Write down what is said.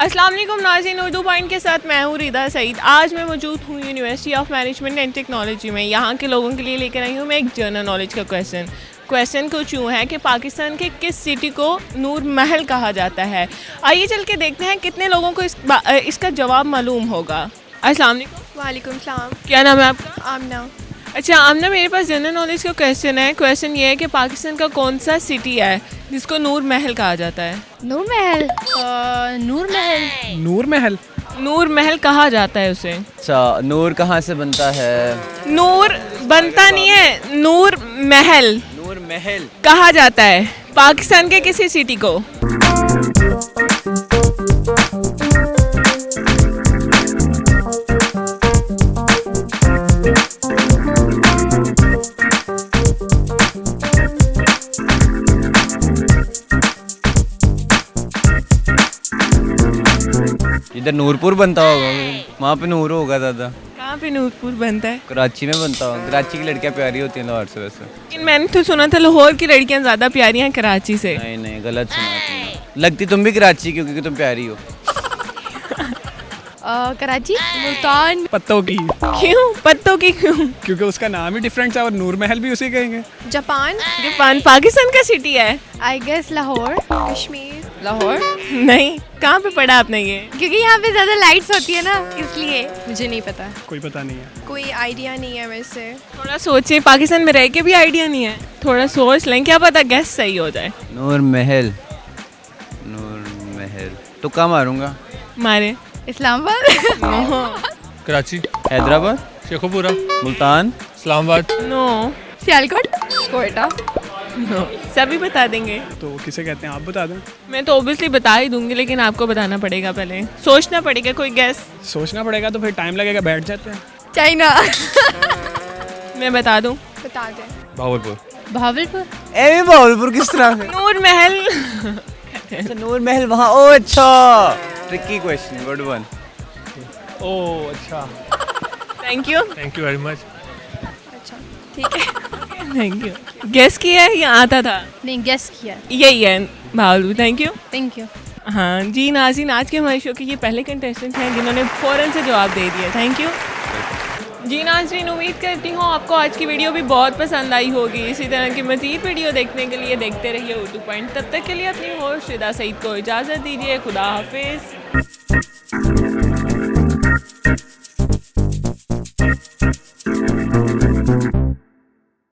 अस्सलाम वालेकुम नाज़रीन, उर्दू पॉइंट के साथ मैं हूँ रिदा सईद। आज मैं मौजूद हूँ university of management and technology में। यहाँ के लोगों के लिए लेकर आई हूँ मैं एक जनरल नॉलेज का क्वेश्चन कुछ यूँ है कि पाकिस्तान के किस सिटी को नूर महल कहा जाता है। आइए चल के देखते हैं कितने लोगों को इसका जवाब मालूम होगा। अस्सलाम वालेकुम। वालेकुम सलाम। क्या नाम है आपका? आमना। अच्छा आमना, मेरे पास जनरल नॉलेज का क्वेश्चन है। क्वेश्चन ये है कि पाकिस्तान का कौन सा सिटी है जिसको नूर महल कहा जाता है? नूर महल। नूर महल। नूर महल। नूर महल कहा जाता है उसे। अच्छा, नूर कहाँ से बनता है? नूर बनता नहीं है, नूर महल नूर महल कहा जाता है पाकिस्तान के किसी सिटी को। इधर नूरपुर बनता होगा, वहाँ पे नूर होगा ज़्यादा। कहाँ पे नूरपुर बनता है? कराची में बनता होगा। कराची की लड़कियाँ प्यारी होती हैं लाहौर से वैसे। लेकिन मैंने तो सुना था लाहौर की लड़कियाँ ज़्यादा प्यारी हैं कराची से। नहीं नहीं, गलत सुना तुमने। लगती तुम भी कराची क्योंकि तुम प्यारी हो। कराची। मुल्तान। पत्तों की, क्यों? पत्तों की क्यों? क्योंकि उसका नाम ही डिफरेंट है और नूर महल भी उसी कहेंगे। जापान। जापान पाकिस्तान का सिटी है? I guess Lahore. कश्मीर। लाहौर नहीं। कहाँ पे पढ़ा आपने ये? क्योंकि यहाँ पे ज्यादा लाइट्स होती है ना, इसलिए। मुझे नहीं पता। कोई पता नहीं है। कोई आइडिया नहीं है वैसे। थोड़ा सोचिए, पाकिस्तान में रह के भी आइडिया नहीं है। थोड़ा सोच लें, क्या पता गैस सही हो जाए। नूर महल, नूर महल तो कहाँ मारूंगा? मारे। इस्लामाबाद। कराची, हैदराबाद, शेखोपुरा, मुल्तान, इस्लामाबाद, नो सियालकोट। कोयटा। नो, सभी बता देंगे। तो किसे कहते हैं, आप बता दें। मैं तो ओबियसली बता ही दूंगी, लेकिन आपको बताना पड़ेगा। पहले सोचना पड़ेगा, कोई गैस। सोचना पड़ेगा तो फिर टाइम लगेगा, बैठ जाते हैं। चाइना। मैं बता दूं। बता दे। भावलपुर। भावलपुर। ए भावलपुर किस तरह से? नूर महल। अच्छा, नूर महल वहाँ। ओ अच्छा, ट्रिकी क्वेश्चन, गुड वन। ओह अच्छा, thank you. Thank you very much. अच्छा ठीक है। Thank you. गैस किया है या आता था? नहीं, गेस किया। यही है Bahawalpur. Thank you. Thank you. हाँ जी नाज़रीन, आज के हमारे शो के ये पहले कंटेस्टेंट हैं जिन्होंने फ़ौरन से जवाब दे दिया। थैंक यू जी नाज़रीन। उम्मीद करती हूँ आपको आज की वीडियो भी बहुत पसंद आई होगी। इसी तरह की मज़ीद वीडियो देखने के लिए देखते रहिए उर्दू पॉइंट। तब तक के लिए अपनी होस्ट रिदा सईद को इजाज़त दीजिए। खुदा हाफिज़।